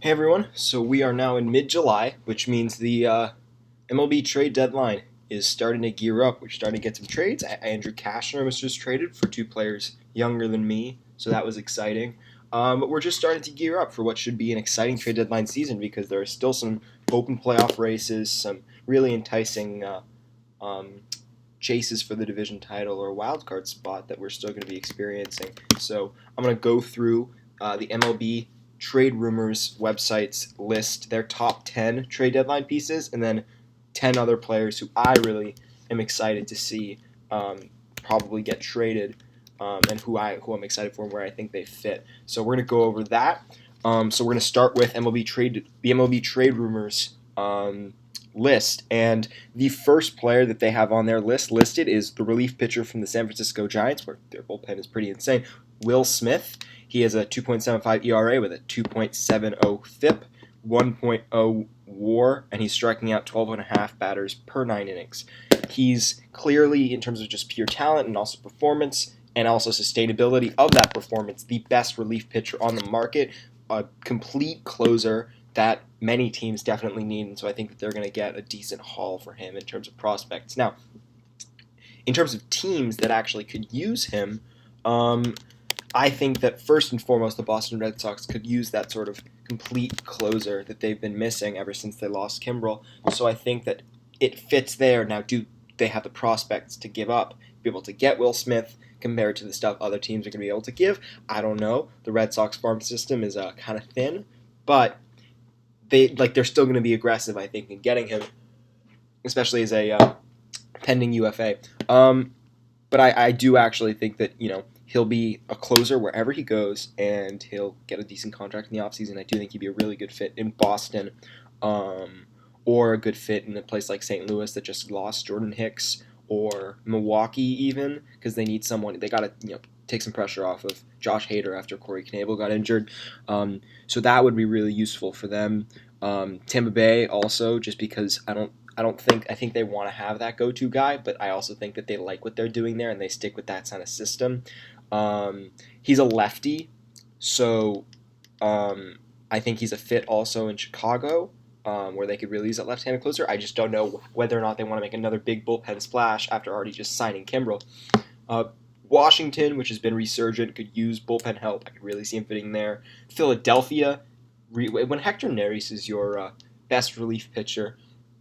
Hey everyone, so we are now in mid-July, which means the MLB trade deadline is starting to gear up. We're starting to get some trades. Andrew Cashner was just traded for two players younger than me, so that was exciting. But we're just starting to gear up for what should be an exciting trade deadline season because there are still some open playoff races, some really enticing um, chases for the division title or wild card spot that we're still going to be experiencing. So I'm going to go through the MLB trade rumors websites list their top 10 trade deadline pieces and then 10 other players who I really am excited to see probably get traded and who I'm excited for and where I think they fit. So we're going to go over that. So we're going to start with the MLB trade rumors list, and the first player that they have on their list listed is the relief pitcher from the San Francisco Giants, where their bullpen is pretty insane, Will Smith. He has a 2.75 ERA with a 2.70 FIP, 1.0 WAR, and he's striking out 12.5 batters per 9 innings. He's clearly, in terms of just pure talent and also performance and also sustainability of that performance, the best relief pitcher on the market, a complete closer that many teams definitely need, and so I think that they're going to get a decent haul for him in terms of prospects. Now, in terms of teams that actually could use him, I think that first and foremost, the Boston Red Sox could use that sort of complete closer that they've been missing ever since they lost Kimbrel. So I think that it fits there. Now, do they have the prospects to give up, be able to get Will Smith compared to the stuff other teams are going to be able to give? I don't know. The Red Sox farm system is kind of thin, but they're still going to be aggressive, I think, in getting him, especially as a pending UFA. But I do actually think that he'll be a closer wherever he goes, and he'll get a decent contract in the offseason. I do think he'd be a really good fit in Boston, or a good fit in a place like St. Louis that just lost Jordan Hicks, or Milwaukee even, because they need someone. They got to take some pressure off of Josh Hader after Corey Knebel got injured. So that would be really useful for them. Tampa Bay also, just because I think they want to have that go-to guy, but I also think that they like what they're doing there and they stick with that kind of system. He's a lefty, so I think he's a fit also in Chicago, where they could really use that left-handed closer. I just don't know whether or not they want to make another big bullpen splash after already just signing Kimbrel. Washington, which has been resurgent, could use bullpen help. I could really see him fitting there. Philadelphia, when Hector Neris is your best relief pitcher,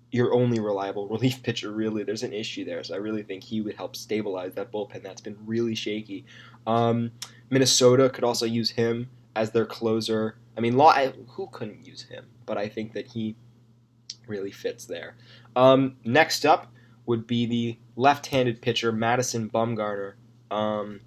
your only reliable relief pitcher, really, there's an issue there. So I really think he would help stabilize that bullpen that's been really shaky. Minnesota could also use him as their closer. I mean, who couldn't use him? But I think that he really fits there. Next up would be the left-handed pitcher, Madison Bumgarner. One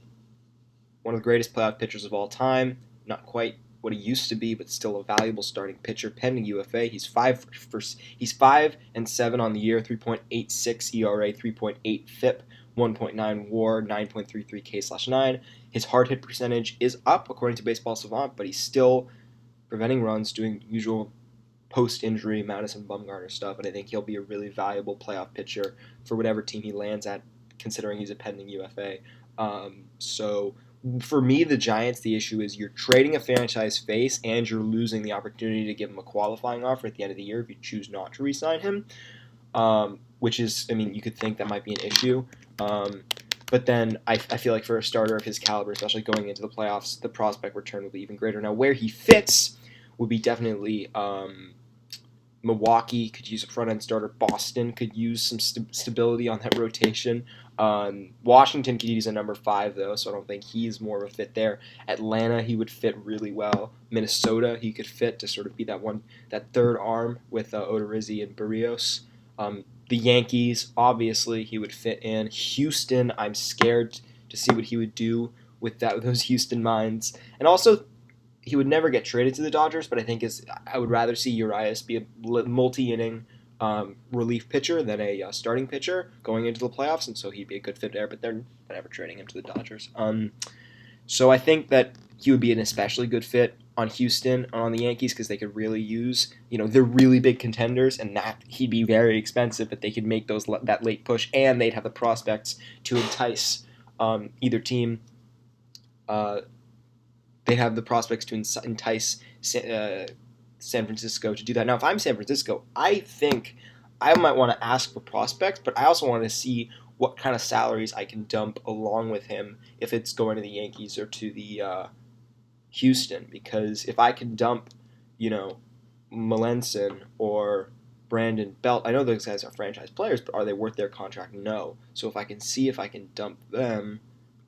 of the greatest playoff pitchers of all time. Not quite what he used to be, but still a valuable starting pitcher pending UFA. He's 5-7 on the year, 3.86 ERA, 3.8 FIP, 1.9 WAR, 9.33 K/9. His hard hit percentage is up according to Baseball Savant, but he's still preventing runs, doing usual post-injury Madison Bumgarner stuff, and I think he'll be a really valuable playoff pitcher for whatever team he lands at, considering he's a pending UFA. So for me, the Giants, the issue is you're trading a franchise face and you're losing the opportunity to give him a qualifying offer at the end of the year if you choose not to re-sign him, which is, I mean, you could think that might be an issue. But then I feel like for a starter of his caliber, especially going into the playoffs, the prospect return will be even greater. Now, where he fits would be definitely Milwaukee could use a front-end starter. Boston could use some stability on that rotation. Washington could use a number 5, though, so I don't think he's more of a fit there. Atlanta, he would fit really well. Minnesota, he could fit to sort of be that third arm with Odorizzi and Barrios. The Yankees, obviously, he would fit in. Houston, I'm scared to see what he would do with those Houston Minds. And also, he would never get traded to the Dodgers, but I would rather see Urias be a multi-inning relief pitcher than a starting pitcher going into the playoffs, and so he'd be a good fit there, but they're never trading him to the Dodgers. So I think that he would be an especially good fit on Houston and on the Yankees because they could really use, they're really big contenders, and that he'd be very expensive, but they could make that late push, and they'd have the prospects to entice either team. They have the prospects to entice San Francisco to do that. Now, if I'm San Francisco, I think I might want to ask for prospects, but I also want to see what kind of salaries I can dump along with him if it's going to the Yankees or to the Houston. Because if I can dump, Melanson or Brandon Belt, I know those guys are franchise players, but are they worth their contract? No. So if I can see if I can dump them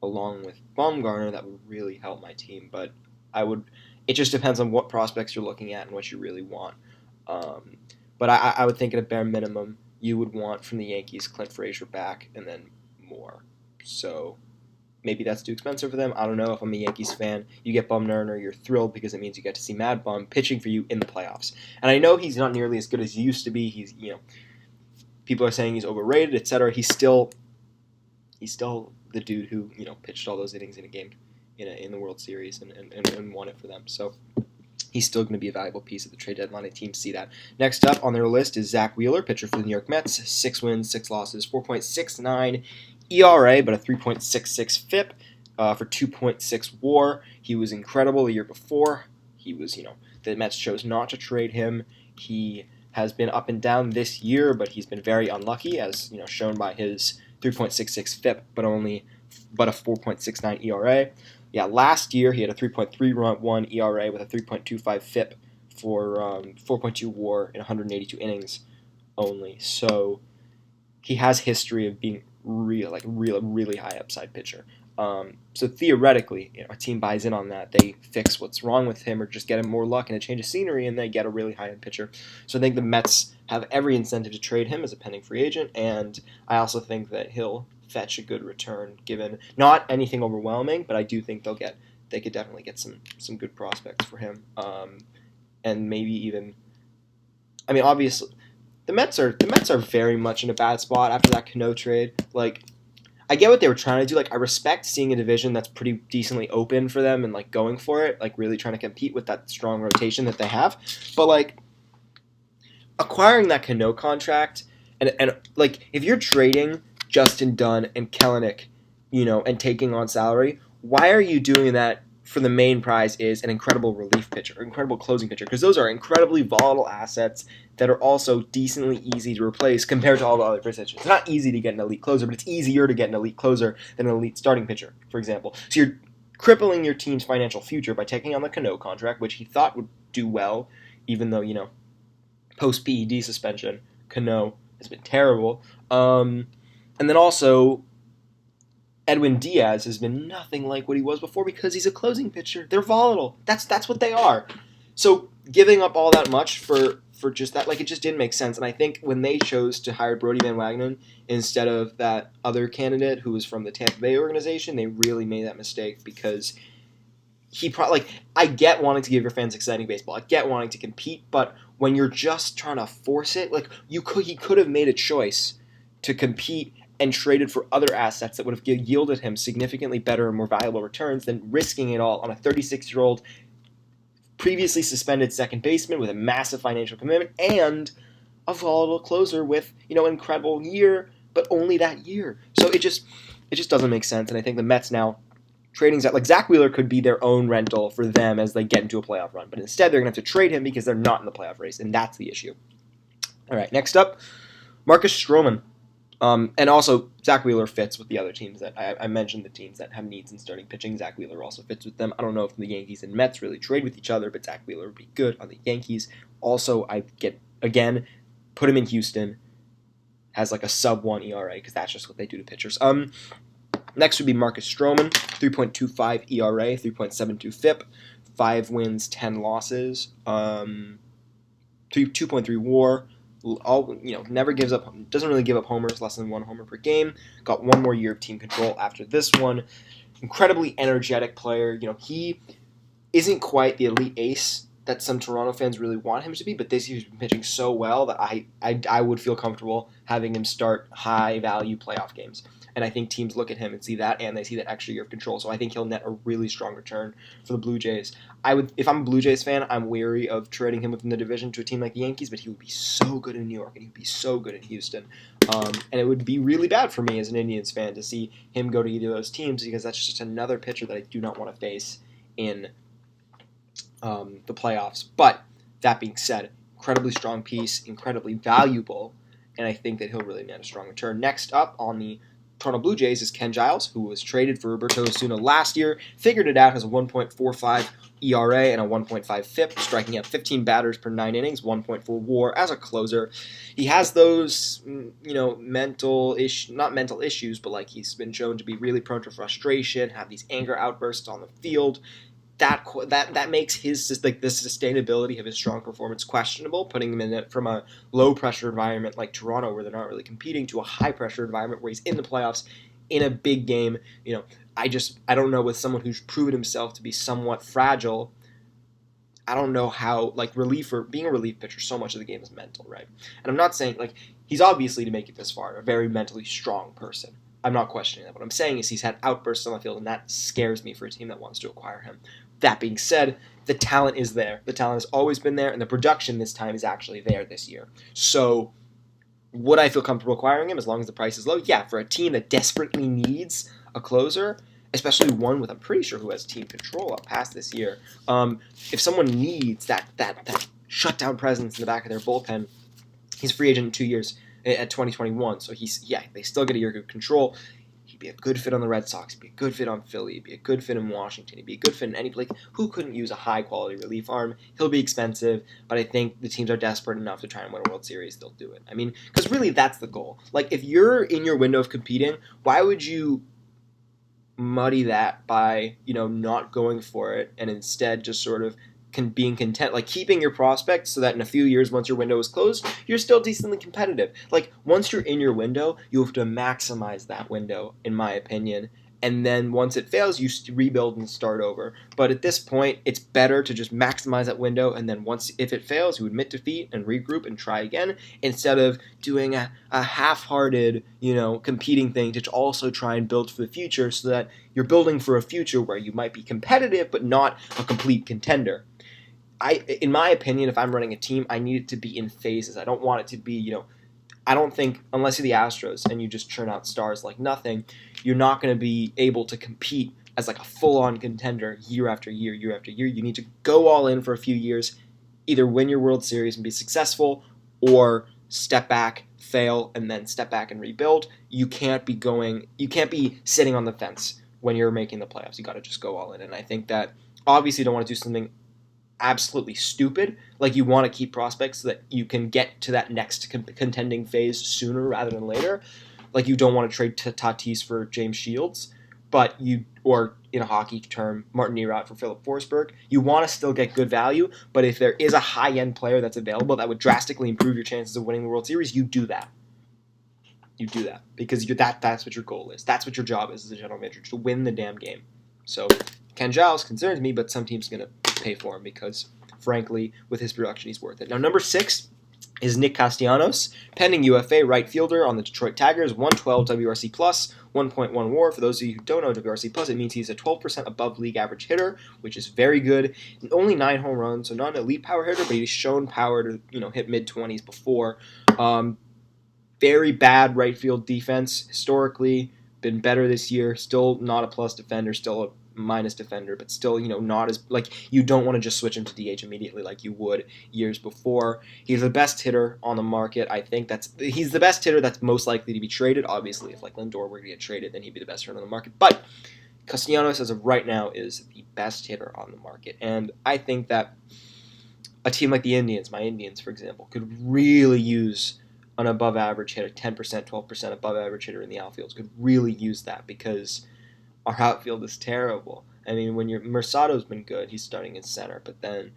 along with Bumgarner, that would really help my team. But it just depends on what prospects you're looking at and what you really want. But I would think at a bare minimum, you would want from the Yankees Clint Frazier back and then more. So maybe that's too expensive for them. I don't know. If I'm a Yankees fan, you get Bumgarner, you're thrilled because it means you get to see Mad Bum pitching for you in the playoffs. And I know he's not nearly as good as he used to be. He's, people are saying he's overrated, etc. He's still the dude who, pitched all those innings in a game in the World Series and won it for them. So he's still going to be a valuable piece of the trade deadline, and teams see that. Next up on their list is Zach Wheeler, pitcher for the New York Mets. 6 wins, 6 losses, 4.69 ERA, but a 3.66 FIP for 2.6 WAR. He was incredible the year before. He was, the Mets chose not to trade him. He has been up and down this year, but he's been very unlucky, as shown by his 3.66 FIP, but a 4.69 ERA. Yeah, last year he had a 3.31 ERA with a 3.25 FIP for 4.2 WAR in 182 innings only. So he has history of being really high upside pitcher. So theoretically, a team buys in on that. They fix what's wrong with him or just get him more luck and a change of scenery, and they get a really high-end pitcher. So I think the Mets have every incentive to trade him as a pending free agent, and I also think that he'll fetch a good return, given not anything overwhelming, but I do think they could definitely get some good prospects for him, and maybe even, obviously, the Mets are very much in a bad spot after that Cano trade. I get what they were trying to do. I respect seeing a division that's pretty decently open for them and going for it, really trying to compete with that strong rotation that they have, but acquiring that Cano contract and if you're trading Justin Dunn and Kelenic, and taking on salary, why are you doing that for the main prize is an incredible relief pitcher, incredible closing pitcher? Because those are incredibly volatile assets that are also decently easy to replace compared to all the other positions. It's not easy to get an elite closer, but it's easier to get an elite closer than an elite starting pitcher, for example. So you're crippling your team's financial future by taking on the Cano contract, which he thought would do well, even though, post-PED suspension, Cano has been terrible. And then also, Edwin Diaz has been nothing like what he was before because he's a closing pitcher. They're volatile. That's what they are. So giving up all that much for just that, it just didn't make sense. And I think when they chose to hire Brody Van Wagenen instead of that other candidate who was from the Tampa Bay organization, they really made that mistake because he probably, I get wanting to give your fans exciting baseball. I get wanting to compete, but when you're just trying to force it, he could have made a choice to compete and traded for other assets that would have yielded him significantly better and more valuable returns than risking it all on a 36-year-old previously suspended second baseman with a massive financial commitment and a volatile closer with, an incredible year, but only that year. So it just doesn't make sense, and I think the Mets now trading Zach Wheeler could be their own rental for them as they get into a playoff run, but instead they're going to have to trade him because they're not in the playoff race, and that's the issue. All right, next up, Marcus Stroman. And also, Zach Wheeler fits with the other teams that I mentioned, the teams that have needs in starting pitching. Zach Wheeler also fits with them. I don't know if the Yankees and Mets really trade with each other, but Zach Wheeler would be good on the Yankees. Also, put him in Houston, has a sub-1 ERA, because that's just what they do to pitchers. Next would be Marcus Stroman, 3.25 ERA, 3.72 FIP, 5 wins, 10 losses, 2.3 WAR. Never gives up, doesn't really give up homers, less than 1 homer per game. Got 1 more year of team control after this one. Incredibly energetic player. He isn't quite the elite ace that some Toronto fans really want him to be, but this year he's been pitching so well that I would feel comfortable having him start high-value playoff games. And I think teams look at him and see that, and they see that extra year of control. So I think he'll net a really strong return for the Blue Jays. If I'm a Blue Jays fan, I'm wary of trading him within the division to a team like the Yankees, but he would be so good in New York, and he'd be so good in Houston. And it would be really bad for me as an Indians fan to see him go to either of those teams, because that's just another pitcher that I do not want to face in the playoffs. But That being said, incredibly strong piece, incredibly valuable, and I think that he'll really net a strong return. Next up on the Toronto Blue Jays is Ken Giles, who was traded for Roberto Osuna last year, figured it out, has a 1.45 ERA and a 1.5 FIP, striking out 15 batters per 9 innings, 1.4 WAR as a closer. He has those, not mental issues, but like he's been shown to be really prone to frustration, have these anger outbursts on the field. That makes his the sustainability of his strong performance questionable, putting him in it from a low pressure environment like Toronto, where they're not really competing, to a high pressure environment where he's in the playoffs in a big game. I don't know, with someone who's proven himself to be somewhat fragile. I don't know how, being a relief pitcher, so much of the game is mental, right? And I'm not saying, he's obviously, to make it this far, a very mentally strong person. I'm not questioning that. What I'm saying is he's had outbursts on the field, and that scares me for a team that wants to acquire him. That being said, the talent is there. The talent has always been there, and the production this time is actually there this year. So would I feel comfortable acquiring him as long as the price is low? Yeah, for a team that desperately needs a closer, especially one with, I'm pretty sure, who has team control up past this year. If someone needs that shutdown presence in the back of their bullpen, he's a free agent in 2 years at 2021, so they still get a year of control. He'd be a good fit on the Red Sox. He'd be a good fit on Philly. He'd be a good fit in Washington. He'd be a good fit in any place. Who couldn't use a high-quality relief arm? He'll be expensive, but I think the teams are desperate enough to try and win a World Series. They'll do it. I mean, because really that's the goal. If you're in your window of competing, why would you muddy that by, not going for it and instead just sort of being content, keeping your prospects so that in a few years, once your window is closed, you're still decently competitive. Once you're in your window, you have to maximize that window, in my opinion. And then once it fails, you rebuild and start over. But at this point, it's better to just maximize that window, and then if it fails, you admit defeat and regroup and try again, instead of doing a half-hearted, competing thing to also try and build for the future, so that you're building for a future where you might be competitive but not a complete contender. In my opinion, if I'm running a team, I need it to be in phases. I don't want it to be, I don't think, unless you're the Astros and you just churn out stars like nothing, you're not going to be able to compete as a full-on contender year after year, year after year. You need to go all in for a few years, either win your World Series and be successful, or step back, fail, and then step back and rebuild. You can't be sitting on the fence when you're making the playoffs. You got to just go all in. And I think that obviously you don't want to do something absolutely stupid. You want to keep prospects so that you can get to that next contending phase sooner rather than later. You don't want to trade Tatis for James Shields, or in a hockey term, Martin Nerot for Philip Forsberg. You want to still get good value, but if there is a high-end player that's available that would drastically improve your chances of winning the World Series, you do that. You do that because that's what your goal is. That's what your job is as a general manager, to win the damn game. So Ken Giles concerns me, but some team's going to pay for him because, frankly, with his production, he's worth it. Now, number 6 is Nick Castellanos, pending UFA right fielder on the Detroit Tigers, 112 WRC+, 1.1 WAR. For those of you who don't know WRC+, it means he's a 12% above league average hitter, which is very good. Only 9 home runs, so not an elite power hitter, but he's shown power to hit mid-20s before. Very bad right field defense historically, been better this year. Still not a plus defender, still a minus defender, but still, not as, you don't want to just switch him to DH immediately like you would years before. He's the best hitter on the market. I think he's the best hitter that's most likely to be traded. Obviously, if Lindor were to get traded, then he'd be the best hitter on the market. But Castellanos, as of right now, is the best hitter on the market. And I think that a team like the Indians, my Indians, for example, could really use an above-average hitter, 10%, 12% above-average hitter in the outfield, could really use that because our outfield is terrible. I mean, Mercado's been good. He's starting in center. But then,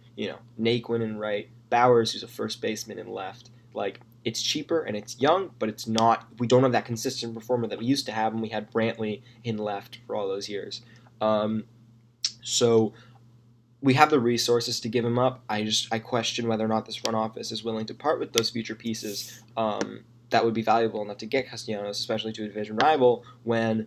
Naquin in right, Bowers, who's a first baseman, in left. It's cheaper and it's young, but it's not. We don't have that consistent performer that we used to have, and we had Brantley in left for all those years. So we have the resources to give him up. I question whether or not this front office is willing to part with those future pieces that would be valuable enough to get Castellanos, especially to a division rival, when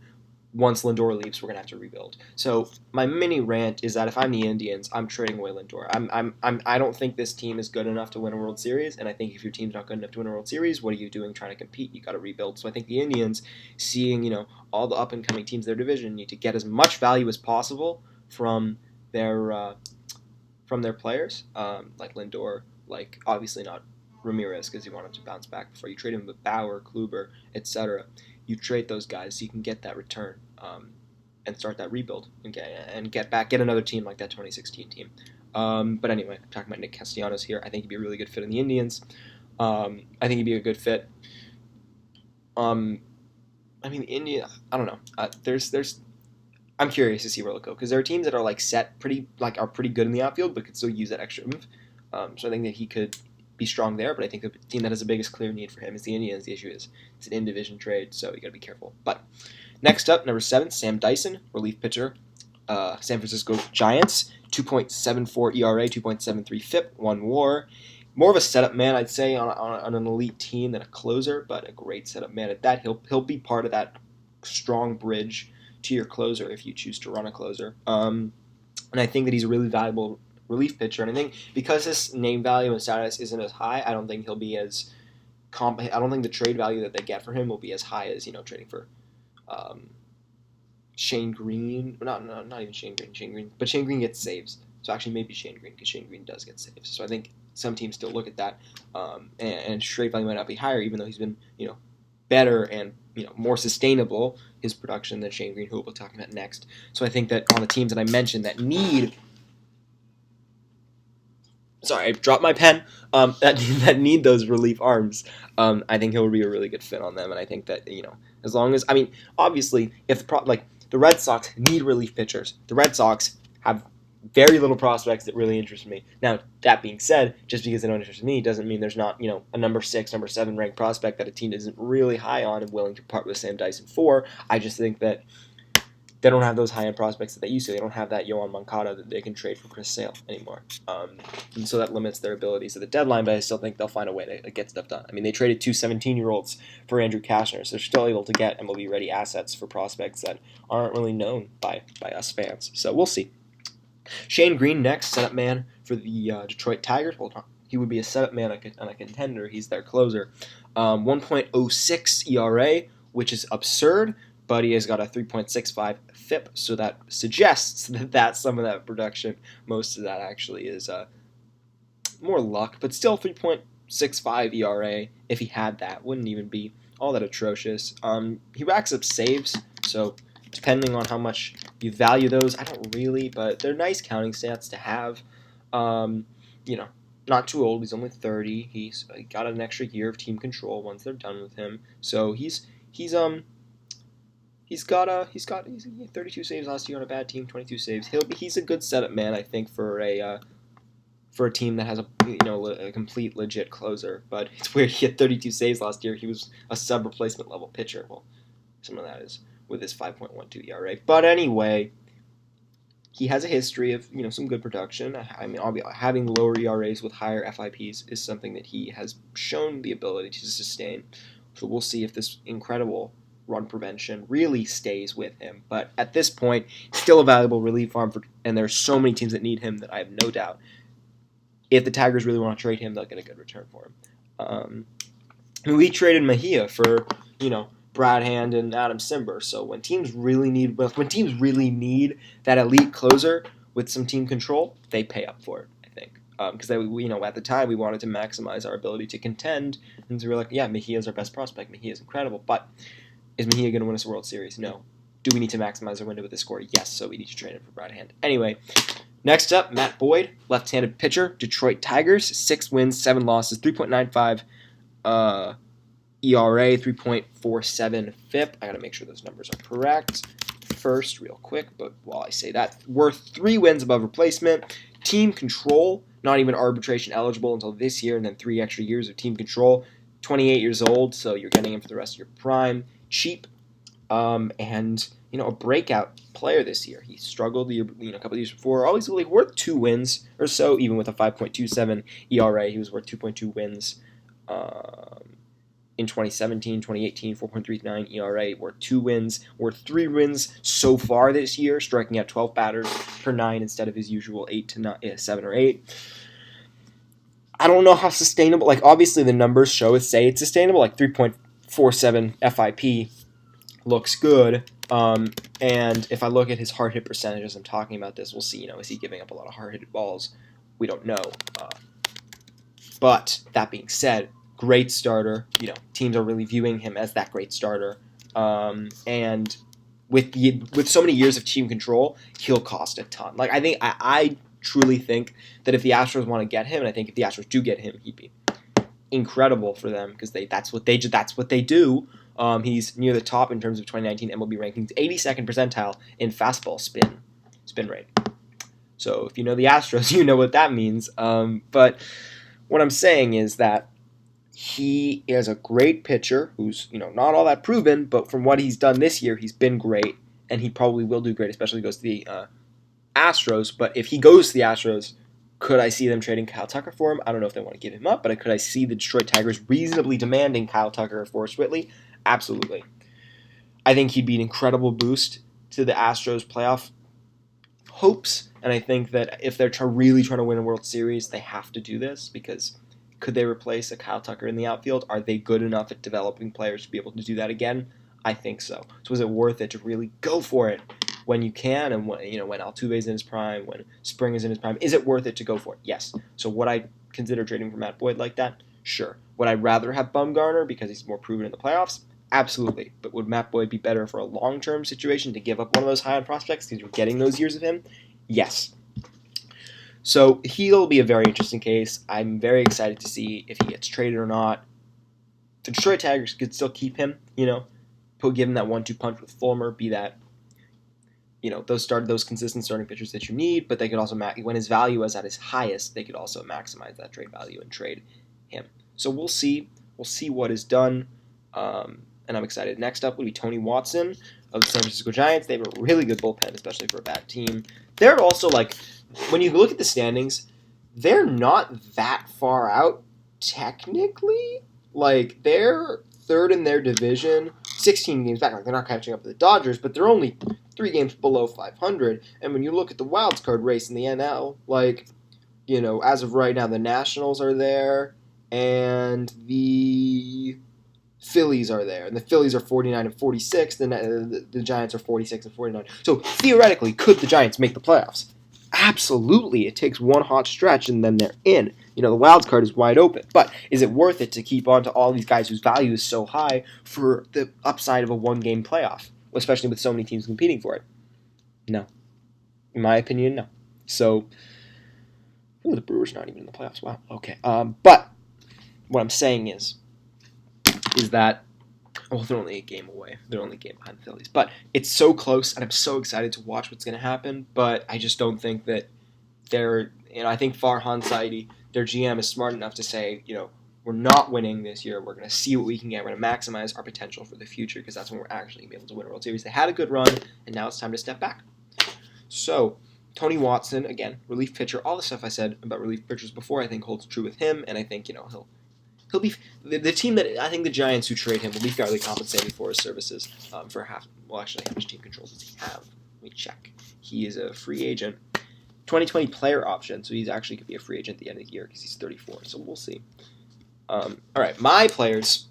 once Lindor leaves, we're gonna have to rebuild. So my mini rant is that if I'm the Indians, I'm trading away Lindor. I don't think this team is good enough to win a World Series, and I think if your team's not good enough to win a World Series, what are you doing trying to compete? You got to rebuild. So I think the Indians, seeing all the up and coming teams in their division, need to get as much value as possible from their from their players, like Lindor, like obviously not Ramirez because you want him to bounce back before you trade him, but Bauer, Kluber, etc. You trade those guys so you can get that return and start that rebuild and get another team like that 2016 team. But anyway, I'm talking about Nick Castellanos here. I think he'd be a really good fit in the Indians. I think he'd be a good fit. I mean, India. I don't know. There's. I'm curious to see where it'll go because there are teams that are like set are pretty good in the outfield, but could still use that extra move. So I think that he could be strong there. But I think the team that has the biggest clear need for him is the Indians. The issue is it's an in-division trade, so you got to be careful. But next up, number 7, Sam Dyson, relief pitcher, San Francisco Giants, 2.74 ERA, 2.73 FIP, 1 WAR. More of a setup man, I'd say, on an elite team than a closer, but a great setup man at that. He'll be part of that strong bridge to your closer if you choose to run a closer. And I think that he's a really valuable relief pitcher. And I think because his name value and status isn't as high, I don't think he'll be as I don't think the trade value that they get for him will be as high as trading for Shane Green. Not even Shane Green. But Shane Green gets saves. So actually maybe Shane Green because Shane Green does get saves. So I think some teams still look at that, and trade value might not be higher, even though he's been better and more sustainable his production than Shane Green, who we'll be talking about next. So I think that on the teams that I mentioned that need, I dropped my pen. That need those relief arms. I think he'll be a really good fit on them, and I think that as long as obviously if the Red Sox need relief pitchers, the Red Sox have very little prospects that really interest me. Now, that being said, just because they don't interest me doesn't mean there's not, a number 6, number 7 ranked prospect that a team isn't really high on and willing to part with Sam Dyson for. I just think that they don't have those high-end prospects that they used to. They don't have that Yohan Moncada that they can trade for Chris Sale anymore. And so that limits their abilities at the deadline, but I still think they'll find a way to get stuff done. I mean, they traded 2 17-year-olds for Andrew Cashner, so they're still able to get MLB-ready assets for prospects that aren't really known by us fans. So we'll see. Shane Green next, setup man for the Detroit Tigers. Well, he would be a setup man on a contender. He's their closer. 1.06 ERA, which is absurd, but he has got a 3.65 FIP, so that suggests that some of that production, most of that actually is more luck, but still 3.65 ERA. If he had that, wouldn't even be all that atrocious. He racks up saves, so depending on how much you value those, I don't really, but they're nice counting stats to have. Not too old. He's only 30. He's got an extra year of team control once they're done with him. So he's 32 saves last year on a bad team, 22 saves. He's a good setup man, I think, for a team that has a complete legit closer. But it's weird he had 32 saves last year. He was a sub replacement level pitcher. Well, some of that is with his 5.12 ERA. But anyway, he has a history of some good production. I mean, having lower ERAs with higher FIPs is something that he has shown the ability to sustain. So we'll see if this incredible run prevention really stays with him. But at this point, still a valuable relief arm, and there's so many teams that need him that I have no doubt if the Tigers really want to trade him, they'll get a good return for him. We traded Mejia for Brad Hand and Adam Simber. So when teams really need that elite closer with some team control, they pay up for it, I think. Because at the time we wanted to maximize our ability to contend, and so we were like, yeah, Mejia's our best prospect. Mejia's incredible, but is Mejia going to win us a World Series? No. Do we need to maximize our window with this score? Yes. So we need to trade him for Brad Hand. Anyway, next up, Matt Boyd, left-handed pitcher, Detroit Tigers, 6 wins, 7 losses, 3.95 ERA, 3.47 FIP. I got to make sure those numbers are correct first real quick, but while I say that, worth 3 wins above replacement. Team control, not even arbitration eligible until this year, and then 3 extra years of team control. 28 years old, so you're getting him for the rest of your prime. Cheap, and a breakout player this year. He struggled a couple of years before. Always worth 2 wins or so, even with a 5.27 ERA. He was worth 2.2 wins in 2017, 2018, 4.39 ERA, worth 2 wins, worth 3 wins so far this year, striking out 12 batters per 9 instead of his usual 7 or 8. I don't know how sustainable, obviously the numbers say it's sustainable, 3.47 FIP looks good, and if I look at his hard hit percentages, I'm talking about this, we'll see, is he giving up a lot of hard hit balls, We don't know. But that being said, great starter. Teams are really viewing him as that great starter. And with so many years of team control, he'll cost a ton. Like I truly think that if the Astros want to get him, and I think if the Astros do get him, he'd be incredible for them because that's what they do. He's near the top in terms of 2019 MLB rankings, 82nd percentile in fastball spin rate. So if you know the Astros, you know what that means. But what I'm saying is that he is a great pitcher who's not all that proven, but from what he's done this year, he's been great, and he probably will do great, especially if he goes to the Astros. But if he goes to the Astros, could I see them trading Kyle Tucker for him? I don't know if they want to give him up, but could I see the Detroit Tigers reasonably demanding Kyle Tucker or Forrest Whitley? Absolutely. I think he'd be an incredible boost to the Astros playoff hopes, and I think that if they're really trying to win a World Series, they have to do this because could they replace a Kyle Tucker in the outfield? Are they good enough at developing players to be able to do that again? I think so. So is it worth it to really go for it when you can and when Altuve's in his prime, when Spring is in his prime? Is it worth it to go for it? Yes. So would I consider trading for Matt Boyd like that? Sure. Would I rather have Bumgarner because he's more proven in the playoffs? Absolutely. But would Matt Boyd be better for a long-term situation to give up one of those high-end prospects because you're getting those years of him? Yes. So he'll be a very interesting case. I'm very excited to see if he gets traded or not. The Detroit Tigers could still keep him, give him that 1-2 punch with Fulmer, be that, those consistent starting pitchers that you need, but they could also, when his value is at his highest, they could also maximize that trade value and trade him. So we'll see. We'll see what is done, and I'm excited. Next up would be Tony Watson of the San Francisco Giants. They have a really good bullpen, especially for a bad team. They're also, when you look at the standings, they're not that far out, technically. They're third in their division, 16 games back. They're not catching up to the Dodgers, but they're only 3 games below 500. And when you look at the wild card race in the NL, as of right now, the Nationals are there, and the Phillies are there. And the Phillies are 49 and 46. The Giants are 46 and 49. So theoretically, could the Giants make the playoffs? Absolutely. It takes one hot stretch and then they're in. The wild card is wide open. But is it worth it to keep on to all these guys whose value is so high for the upside of a one-game playoff, especially with so many teams competing for it? No. In my opinion, no. So, the Brewers not even in the playoffs. Wow. Okay. But what I'm saying is that they're only a game away. They're only a game behind the Phillies. But it's so close, and I'm so excited to watch what's going to happen. But I just don't think that I think Farhan Saidi, their GM, is smart enough to say, we're not winning this year. We're going to see what we can get. We're going to maximize our potential for the future because that's when we're actually going to be able to win a World Series. They had a good run, and now it's time to step back. So, Tony Watson, again, relief pitcher. All the stuff I said about relief pitchers before, I think holds true with him, and I think, he'll be the team that I think the Giants who trade him will be fairly compensated for his services for how much team control does he have? Let me check. He is a free agent. 2020 player option, so he's actually could be a free agent at the end of the year because he's 34. So we'll see. All right, my players.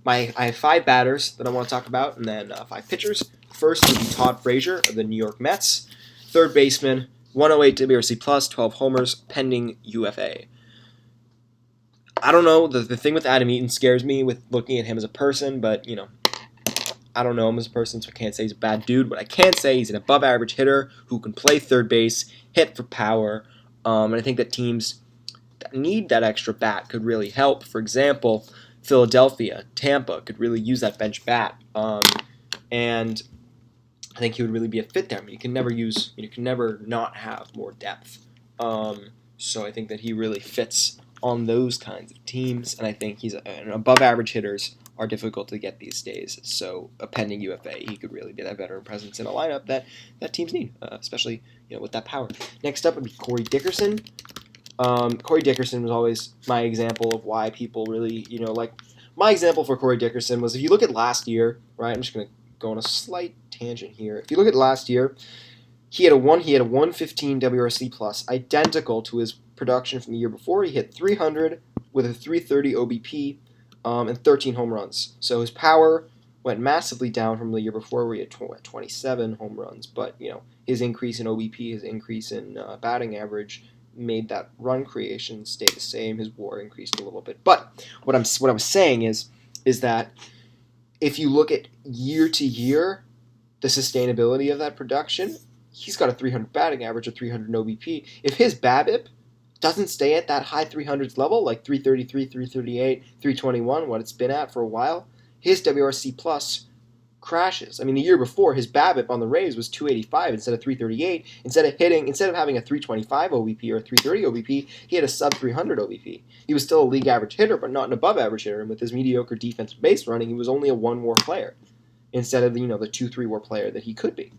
I have 5 batters that I want to talk about, and then 5 pitchers. First would be Todd Frazier of the New York Mets, third baseman, 108 WRC plus, 12 homers, pending UFA. I don't know. The thing with Adam Eaton scares me with looking at him as a person, but, I don't know him as a person, so I can't say he's a bad dude. But I can say he's an above-average hitter who can play third base, hit for power, and I think that teams that need that extra bat could really help. For example, Philadelphia, Tampa could really use that bench bat, and I think he would really be a fit there. I mean, you can never not have more depth. So I think that he really fits on those kinds of teams, and I think he's an above-average hitters are difficult to get these days. So a pending UFA, he could really be that veteran presence in a lineup that teams need, especially with that power. Next up would be Corey Dickerson. Corey Dickerson was always my example of why people really my example for Corey Dickerson was if you look at last year, right? I'm just gonna go on a slight tangent here. If you look at last year, he had a 115 WRC plus, identical to his production from the year before. He hit 300 with a 330 OBP and 13 home runs. So his power went massively down from the year before where he had 27 home runs. But, his increase in OBP, his increase in batting average made that run creation stay the same. His WAR increased a little bit. But what I was saying is that if you look at year to year, the sustainability of that production, he's got a 300 batting average, a 300 OBP. If his BABIP doesn't stay at that high 300s level, like 333, 338, 321, what it's been at for a while, his WRC plus crashes. I mean, the year before, his BABIP on the Rays was 285 instead of 338. Instead of having a 325 OBP or a 330 OBP, he had a sub 300 OBP. He was still a league average hitter, but not an above average hitter. And with his mediocre defensive base running, he was only a 1-WAR player instead of the 2-3 WAR player that he could be.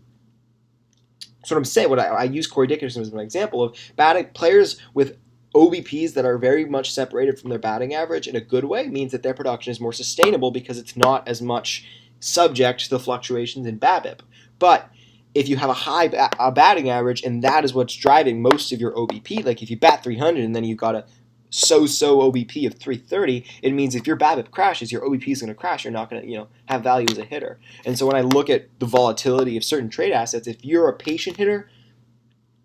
So what I'm saying, I use Corey Dickerson as an example of batting players with OBPs that are very much separated from their batting average in a good way means that their production is more sustainable because it's not as much subject to the fluctuations in BABIP. But if you have a high batting average and that is what's driving most of your OBP, like if you bat 300 and then you've got a so-so OBP of 330, it means if your BABIP crashes, your OBP is going to crash. You're not going to have value as a hitter. And so when I look at the volatility of certain trade assets, if you're a patient hitter,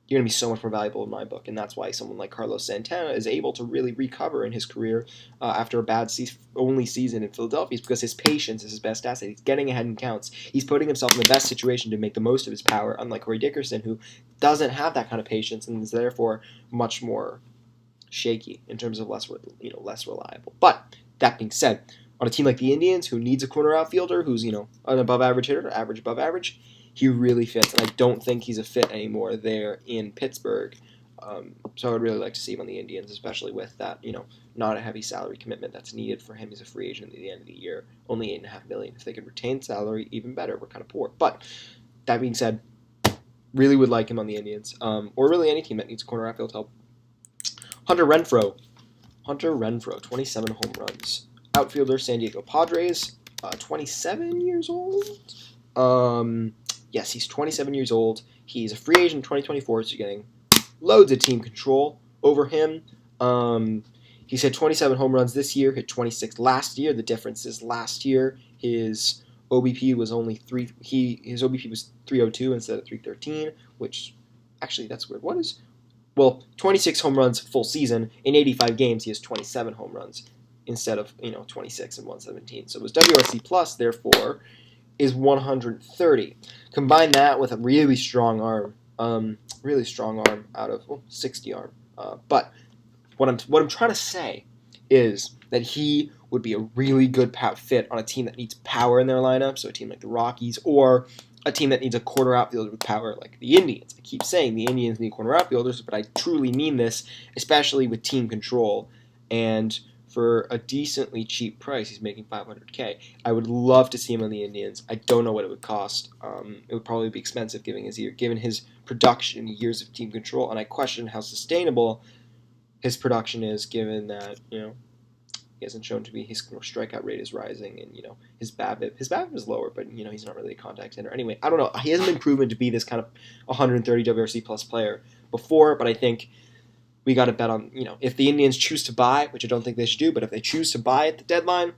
you're going to be so much more valuable in my book. And that's why someone like Carlos Santana is able to really recover in his career after a bad only season in Philadelphia. It's because his patience is his best asset. He's getting ahead in counts. He's putting himself in the best situation to make the most of his power, unlike Corey Dickerson, who doesn't have that kind of patience and is therefore much more shaky in terms of less reliable. But that being said, on a team like the Indians, who needs a corner outfielder who's an above average hitter, average above average, he really fits, and I don't think he's a fit anymore there in Pittsburgh. So I would really like to see him on the Indians, especially with that, not a heavy salary commitment that's needed for him as a free agent at the end of the year. Only $8.5 million. If they could retain salary, even better. We're kind of poor. But that being said, really would like him on the Indians, or really any team that needs corner outfield help. Hunter Renfroe, 27 home runs. Outfielder, San Diego Padres, 27 years old. Yes, he's 27 years old. He's a free agent in 2024, so you're getting loads of team control over him. He's hit 27 home runs this year, hit 26 last year. The difference is last year his OBP was only his OBP was 302 instead of 313, which actually that's weird. 26 home runs full season. In 85 games, he has 27 home runs instead of 26 and 117. So his WRC plus, therefore, is 130. Combine that with a really strong arm out of 60 arm. But what I'm trying to say is that he would be a really good fit on a team that needs power in their lineup, so a team like the Rockies, or a team that needs a corner outfielder with power like the Indians. I keep saying the Indians need corner outfielders, but I truly mean this, especially with team control. And for a decently cheap price, he's making $500K. I would love to see him on the Indians. I don't know what it would cost. It would probably be expensive given his production, years of team control, and I question how sustainable his production is, given that he hasn't shown to be. His strikeout rate is rising, and his BABIP is lower, but he's not really a contact hitter. Anyway, I don't know. He hasn't been proven to be this kind of 130 WRC plus player before, but I think we got to bet on, if the Indians choose to buy, which I don't think they should do, but if they choose to buy at the deadline,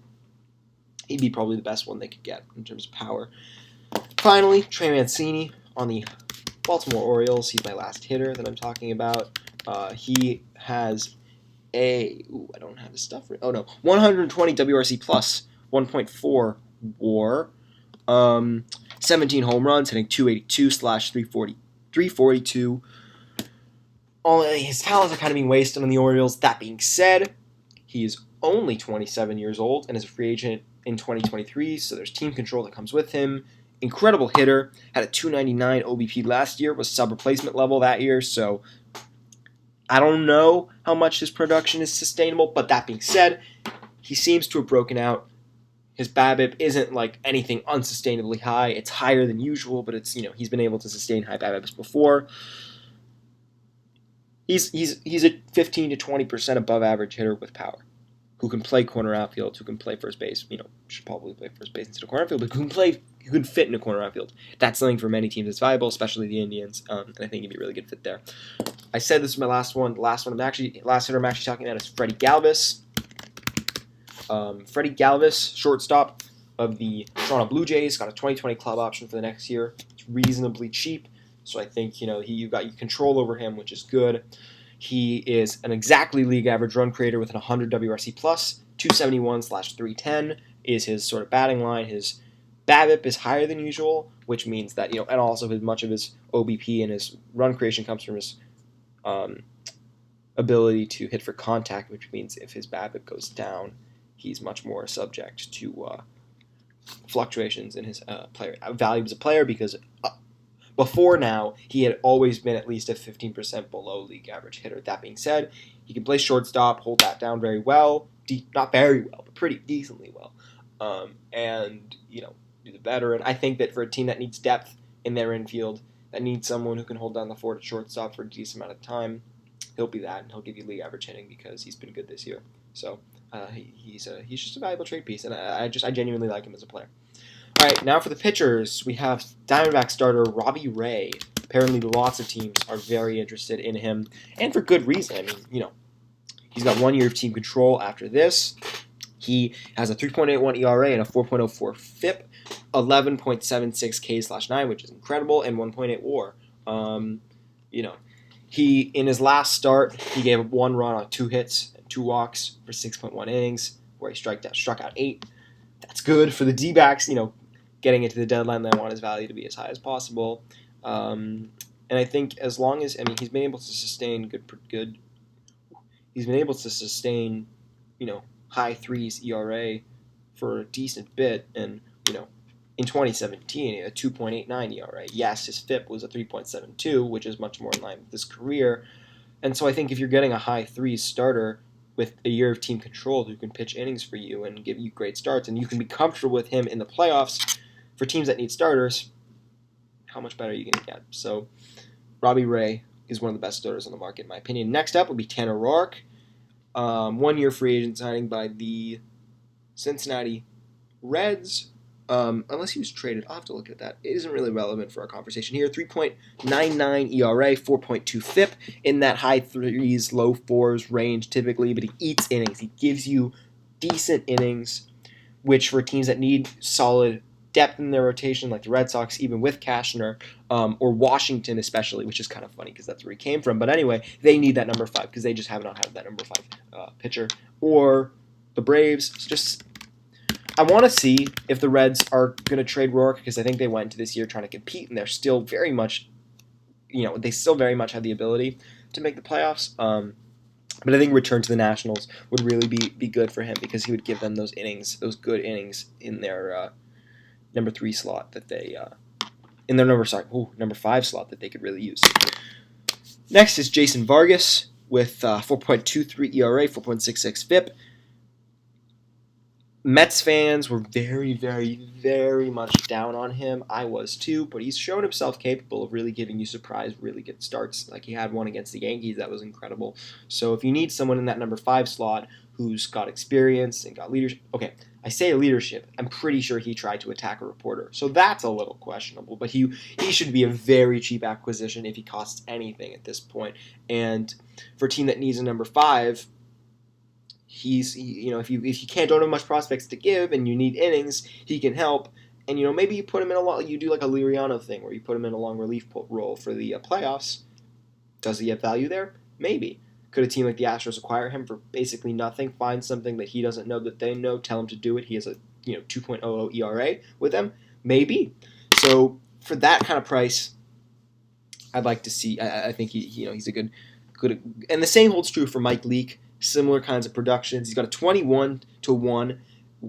he'd be probably the best one they could get in terms of power. Finally, Trey Mancini on the Baltimore Orioles. He's my last hitter that I'm talking about. He has I don't have his stuff right. 120 WRC plus, 1.4 WAR, 17 home runs, hitting 282/342. His talents are kind of being wasted on the Orioles. That being said, he is only 27 years old and is a free agent in 2023, so there's team control that comes with him. Incredible hitter. Had a 299 OBP last year, was sub-replacement level that year, so I don't know how much his production is sustainable, but that being said, he seems to have broken out. His BABIP isn't like anything unsustainably high. It's higher than usual, but it's he's been able to sustain high BABIPs before. He's a 15 to 20% above average hitter with power, who can play corner outfield, who can play first base. Should probably play first base instead of corner outfield, but who can fit in a corner outfield. That's something for many teams that's valuable, especially the Indians, and I think he'd be a really good fit there. I said this is my last one. The last hitter I'm actually talking about is Freddie Galvis. Freddie Galvis, shortstop of the Toronto Blue Jays, got a 2020 club option for the next year. It's reasonably cheap, so I think you got control over him, which is good. He is an exactly league average run creator with an 100 WRC plus, 271/310 is his sort of batting line. His BABIP is higher than usual, which means that, and also much of his OBP and his run creation comes from his ability to hit for contact, which means if his BABIP goes down, he's much more subject to fluctuations in his player value as a player, because before now, he had always been at least a 15% below league average hitter. That being said, he can play shortstop, hold that down very well, not very well, but pretty decently well, and do the better. And I think that for a team that needs depth in their infield, that needs someone who can hold down the fort at shortstop for a decent amount of time, he'll be that, and he'll give you league average hitting because he's been good this year. So he's just a valuable trade piece, and I genuinely like him as a player. All right, now for the pitchers, we have Diamondback starter Robbie Ray. Apparently, lots of teams are very interested in him, and for good reason. I mean, he's got 1 year of team control after this. He has a 3.81 ERA and a 4.04 FIP, 11.76 K/9, which is incredible, and 1.8 WAR. He in his last start, he gave up 1 run on 2 hits and 2 walks for 6.1 innings, where he struck out 8. That's good for the D-backs, getting into the deadline. They want his value to be as high as possible. And I think as long as, he's been able to sustain good. He's been able to sustain, high 3s ERA for a decent bit. And, in 2017, he had a 2.89 ERA. Yes, his FIP was a 3.72, which is much more in line with his career. And so I think if you're getting a high 3s starter with a year of team control who can pitch innings for you and give you great starts, and you can be comfortable with him in the playoffs for teams that need starters, how much better are you going to get? So Robbie Ray is one of the best starters on the market, in my opinion. Next up would be Tanner Roark, 1 year free agent signing by the Cincinnati Reds. Unless he was traded, I'll have to look at that. It isn't really relevant for our conversation here. 3.99 ERA, 4.2 FIP, in that high 3s, low 4s range typically, but he eats innings. He gives you decent innings, which for teams that need solid depth in their rotation, like the Red Sox, even with Cashner, or Washington especially, which is kind of funny because that's where he came from. But anyway, they need that number 5 because they just have not had that number 5 pitcher. Or the Braves, I want to see if the Reds are going to trade Roark, because I think they went into this year trying to compete, and they're still very much, they still very much have the ability to make the playoffs. But I think return to the Nationals would really be good for him, because he would give them those innings, those good innings in their number 3 slot that they, in their number 5 slot that they could really use. Next is Jason Vargas with 4.23 ERA, 4.66 FIP. Mets fans were very, very, very much down on him. I was too, but he's shown himself capable of really giving you surprise, really good starts. Like he had one against the Yankees that was incredible. So if you need someone in that number 5 slot who's got experience and got leadership, okay, I say leadership, I'm pretty sure he tried to attack a reporter. So that's a little questionable, but he should be a very cheap acquisition if he costs anything at this point. And for a team that needs a number 5, if you don't have much prospects to give and you need innings, he can help. And maybe you put him in you do like a Liriano thing where you put him in a long relief role for the playoffs. Does he have value there? Maybe. Could a team like the Astros acquire him for basically nothing? Find something that he doesn't know that they know, tell him to do it. He has a 2.00 ERA with them. Maybe. So for that kind of price, I'd like to see. I think he's a good. And the same holds true for Mike Leake. Similar kinds of productions. He's got a 21-1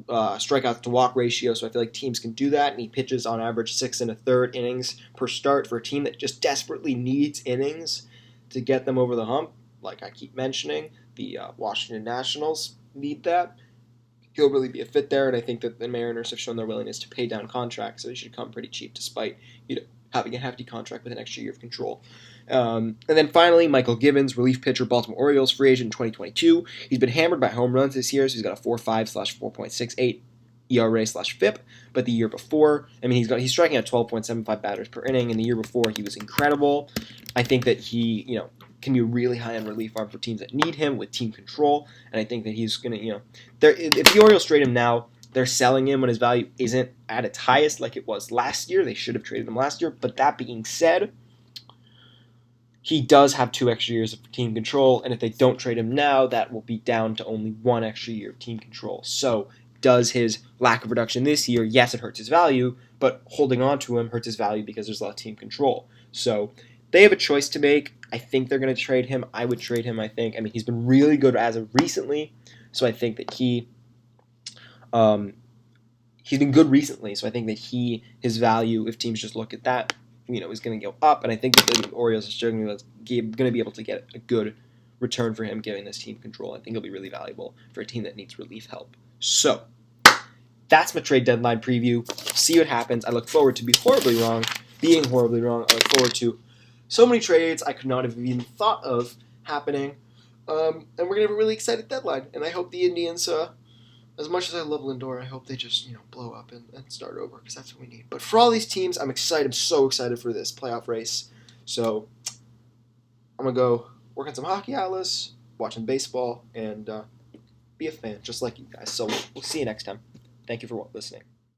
strikeout to walk ratio, so I feel like teams can do that. And he pitches on average 6 1/3 innings per start for a team that just desperately needs innings to get them over the hump. Like I keep mentioning, the Washington Nationals need that. He'll really be a fit there, and I think that the Mariners have shown their willingness to pay down contracts, so he should come pretty cheap despite having a hefty contract with an extra year of control. And then finally, Michael Givens, relief pitcher, Baltimore Orioles, free agent in 2022. He's been hammered by home runs this year, so he's got a 4.5/4.68 ERA/FIP. But the year before, he's striking out 12.75 batters per inning, and the year before he was incredible. I think that he, can be a really high-end relief arm for teams that need him with team control, and I think that he's going to, if the Orioles trade him now, they're selling him when his value isn't at its highest like it was last year. They should have traded him last year. But that being said, he does have 2 extra years of team control, and if they don't trade him now, that will be down to only 1 extra year of team control. So does his lack of production this year? Yes, it hurts his value, but holding on to him hurts his value because there's a lot of team control. So they have a choice to make. I think they're going to trade him. I would trade him, I think. I mean, he's been really good as of recently, so I think that he's been good recently, so I think that his value, if teams just look at that, is going to go up, and I think that the Orioles are going to be able to get a good return for him giving this team control. I think he'll be really valuable for a team that needs relief help. So that's my trade deadline preview. See what happens. I look forward to being horribly wrong. I look forward to so many trades I could not have even thought of happening, and we're going to have a really excited deadline, and I hope the Indians, as much as I love Lindor, I hope they just, blow up and start over, because that's what we need. But for all these teams, I'm excited. I'm so excited for this playoff race. So I'm going to go work on some hockey, Atlas, watching baseball, and be a fan, just like you guys. So we'll see you next time. Thank you for listening.